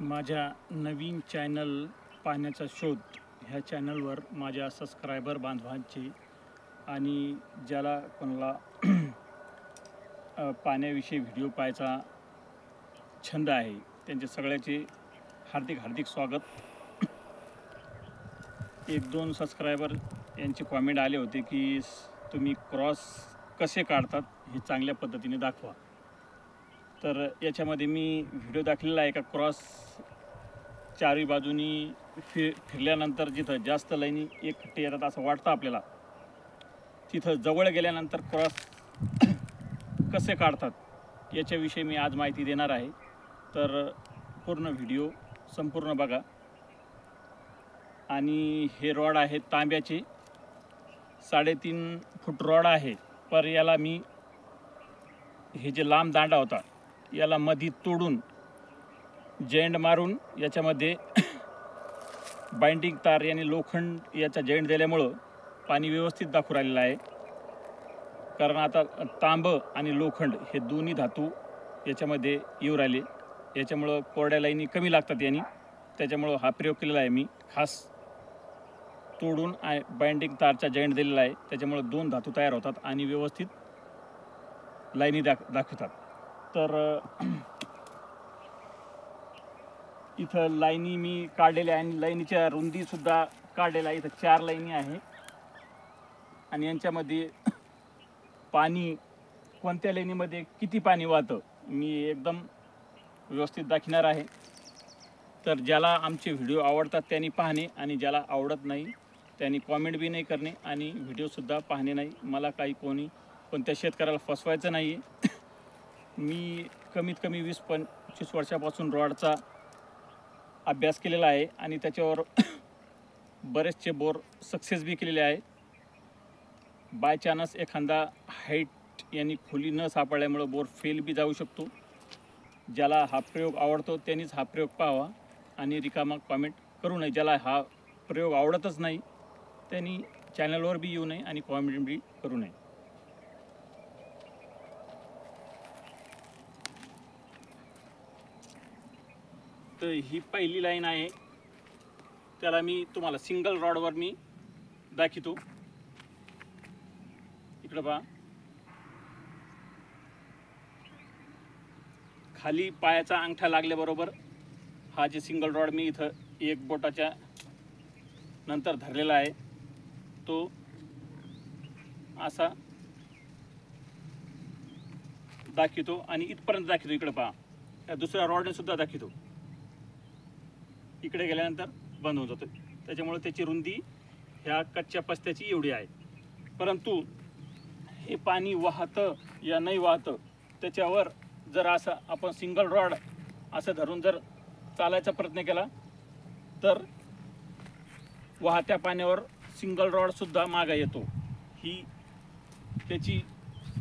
माझ्या नवीन चॅनल पाहण्याचा शोध ह्या चॅनलवर माझ्या सबस्क्रायबर बांधवांचे आणि ज्याला कोणाला पाण्याविषयी व्हिडिओ पाहायचा छंद आहे त्यांचे सगळ्याचे हार्दिक स्वागत। एक दोन सबस्क्रायबर यांचे कॉमेंट आले होते की तुम्ही क्रॉस कसे काढतात हे चांगल्या पद्धतीने दाखवा। तर याच्यामध्ये मी व्हिडिओ दाखवलेला आहे का क्रॉस चारही बाजूनी फिरल्यानंतर जिथं जास्त लाईनी एकटे येतात असं वाटतं आपल्याला, तिथं जवळ गेल्यानंतर क्रॉस कसे काढतात याच्याविषयी मी आज माहिती देणार आहे। तर पूर्ण व्हिडिओ संपूर्ण बघा। आणि हे रॉड आहे तांब्याचे, 3.5 फूट रॉड आहे। पर याला मी हे जे लांब दांडा होता याला मधी तोडून जॉईंट मारून याच्यामध्ये बाइंडिंग तार याने लोखंड याचा जॉईंट दिल्यामुळं पाणी व्यवस्थित दाखवू राहिलेलं आहे। कारण आता तांब आणि लोखंड हे दोन्ही धातू याच्यामध्ये येऊ राहिले, याच्यामुळं कोरड्या लाईनी कमी लागतात यांनी। त्याच्यामुळं हा प्रयोग केलेला आहे मी, खास तोडून बाइंडिंग तारचा जॉईंट दिलेला आहे। त्याच्यामुळं दोन धातू तयार होतात आणि व्यवस्थित लाईनी दाखवतात। तर इथं लाईनी मी काढलेल्या आहे आणि लाईनीच्या रुंदीसुद्धा काढलेल्या आहे। इथं 4 लाईनी आहे आणि यांच्यामध्ये पाणी कोणत्या लाईनीमध्ये किती पाणी वाहतं मी एकदम व्यवस्थित दाखवणार आहे। तर ज्याला आमचे व्हिडिओ आवडतात त्यांनी पाहणे आणि ज्याला आवडत नाही त्यांनी कॉमेंट बी नाही करणे आणि व्हिडिओसुद्धा पाहणे नाही। मला कोणत्या शेतकऱ्याला फसवायचं नाही आहे। मी कमीत कमी 20-25 वर्षापासून रॉडचा अभ्यास केलेला आहे आणि त्याच्यावर बरेचसे बोर सक्सेस बी केलेले आहे। बाय चान्स एखादा हाईट यांनी खोली न सापडल्यामुळं बोर फेल बी जाऊ शकतो। ज्याला हा प्रयोग आवडतो त्यांनीच हा प्रयोग पाहावा आणि रिकामा कॉमेंट करू नये। ज्याला हा प्रयोग आवडतच नाही त्यांनी चॅनलवर बी येऊ नये आणि कॉमेंट बी करू नये। तर ही पहिली लाईन आहे, त्याला मी तुम्हाला सिंगल रॉडवर मी दाखवतो। इकडे पहा, खाली पायाचा अंगठा लागल्याबरोबर हा जे सिंगल रॉड मी इथं एक बोटाच्या नंतर धरलेला आहे तो असा दाखवतो आणि इथपर्यंत दाखवतो। इकडे पहा, या दुसऱ्या रॉडने सुद्धा दाखवतो, इकडे गेल्यानंतर बंद होऊन जातो। त्याच्यामुळे त्याची रुंदी ह्या कच्च्या पस्त्याची एवढी आहे। परंतु हे पाणी वाहतं या नाही वाहतं त्याच्यावर जर असं आपण सिंगल रॉड असं धरून जर चालायचा प्रयत्न केला तर वाहत्या पाण्यावर सिंगल रॉडसुद्धा मागा येतो। ही त्याची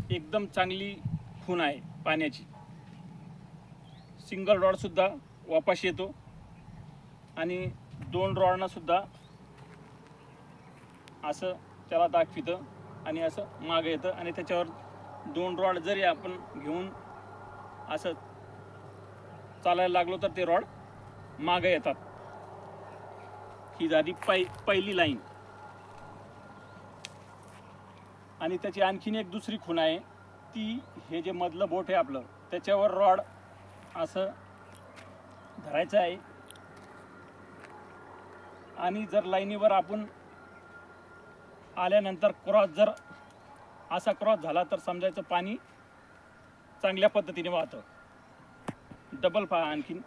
एकदम चांगली खूण आहे पाण्याची। सिंगल रॉडसुद्धा वापस येतो आणि 2 रॉडना सुद्धा असं त्याला दाखवितं आणि असं मागं येतं आणि त्याच्यावर 2 रॉड जरी आपण घेऊन असं चालायला लागलो तर ते रॉड मागं येतात। ही झाली पहिली लाईन। आणि त्याची आणखीन एक दुसरी खूण आहे, ती हे जे मधलं बोट आहे आपलं त्याच्यावर रॉड असं धरायचं आहे आणि जर लाईनीवर आपण आल्यानंतर क्रॉस जर असा क्रॉस झाला तर समजायचं पाणी चांगल्या पद्धतीने वाहतं। डबल पहा आणखीन,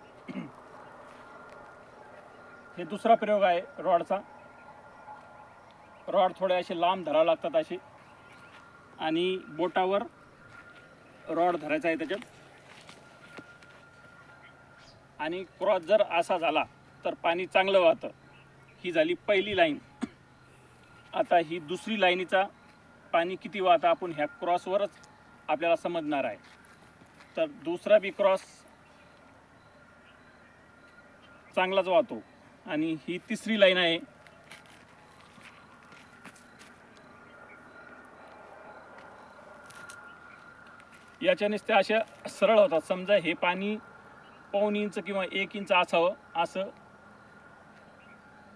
हे दुसरा प्रयोग आहे रॉडचा। रॉड थोडे असे लांब धरावे लागतात असे आणि बोटावर रॉड धरायचा आहे त्याच्यात आणि क्रॉस जर असा झाला तर पाणी चांगलं वाहतं। ही झाली पहिली लाईन। आता ही दुसरी लाईनीचा पाणी किती वाहतं आपण ह्या क्रॉसवरच आपल्याला समजणार आहे। तर दुसरा बी क्रॉस चांगलाच वाहतो आणि ही तिसरी लाईन आहे। याच्यानेच त्या अशा सरळ होतात। समजा हे पाणी पाऊण इंच किंवा 1 इंच असावं असं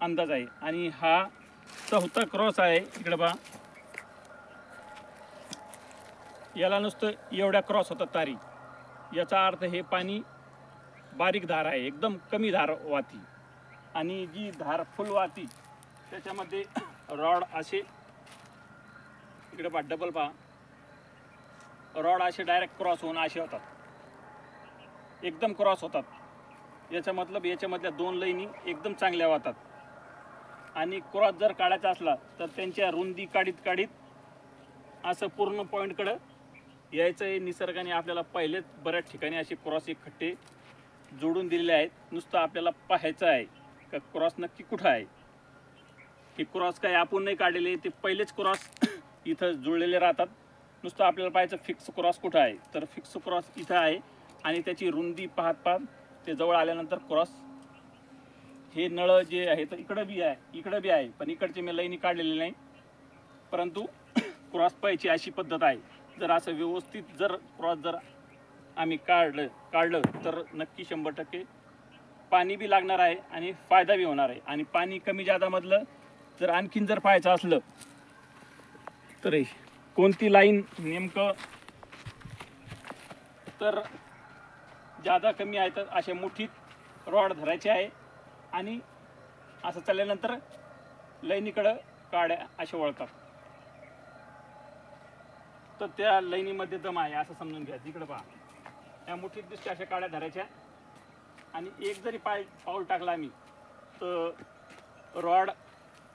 अंदाज आहे. आणि हा चौथा क्रॉस आहे. इकडे पहा, याला नुसतं एवढ्या क्रॉस होतात तारी. याचा अर्थ हे पाणी बारीक धार आहे, एकदम कमी धार वाहती. आणि जी धार फुल वाहती त्याच्यामध्ये रॉड असे, इकडे पहा डबल पहा, रॉड असे डायरेक्ट क्रॉस होऊन असे होतात, एकदम क्रॉस होतात. याचा मतलब याच्यामधल्या 2 लाईनी एकदम चांगल्या वाहतात. आणि क्रॉस जर काढायचा असला तर त्यांच्या रुंदी काढीत काढीत असं पूर्ण पॉईंटकडं यायचं आहे. निसर्गाने आपल्याला पहिलेच बऱ्याच ठिकाणी असे क्रॉस एक खड्डे जोडून दिलेले आहेत. नुसतं आपल्याला पाहायचं आहे का क्रॉस नक्की कुठं आहे. हे क्रॉस काय आपण नाही काढलेले, ते पहिलेच क्रॉस इथं जुळलेले राहतात. नुसतं आपल्याला पाहायचं फिक्स क्रॉस कुठं आहे. तर फिक्स क्रॉस इथं आहे आणि त्याची रुंदी पाहत पाहत ते जवळ आल्यानंतर क्रॉस, हे नळ जे आहे तर इकडं बी आहे, इकडं बी आहे, पण इकडचे मी लाईनी काढलेली नाही. परंतु क्रॉस पाहायची अशी पद्धत आहे. जर असं व्यवस्थित जर क्रॉस जर आम्ही काढलं तर नक्की 100% पाणी बी लागणार आहे आणि फायदा बी होणार आहे. आणि पाणी कमी जादामधलं जर आणखीन जर पाहायचं असलं तर कोणती लाईन नेमकं तर जादा कमी आहे तर अशा मुठीत रॉड धरायचे आहे आणि असं चालल्यानंतर लाईनीकडं काड्या असे वळतात. तर त्या लाईनीमध्ये दम आहे असं समजून घ्या. तिकडं पहा, या मुठीत दिसते अशा काड्या धरायच्या आणि एक जरी पाऊल टाकला आम्ही तर रॉड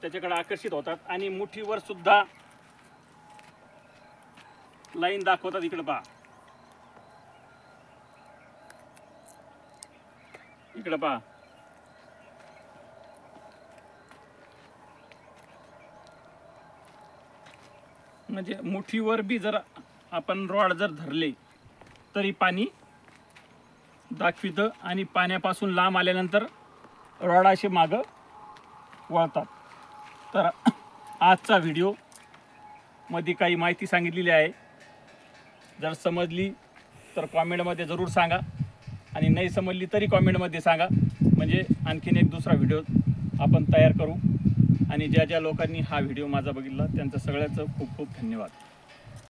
त्याच्याकडे आकर्षित होतात आणि मुठीवर सुद्धा लाईन दाखवतात. इकडे पहा, इकडे पहा, म्हणजे मुठीवर बी जर आपण रॉड जर धरले तरी पाणी दाखवितं आणि पाण्यापासून लांब आल्यानंतर रॉड असे मागं वळतात. तर आजचा व्हिडिओ मध्ये काही माहिती सांगितलेली आहे. जर समजली तर कॉमेंटमध्ये जरूर सांगा आणि नाही समजली तरी कॉमेंटमध्ये सांगा, म्हणजे आणखीन एक दुसरा व्हिडिओ आपण तयार करू. आणि ज्या ज्या लोकांनी हा व्हिडिओ माझा बघितला त्यांचं सगळ्यांचं खूप खूप धन्यवाद.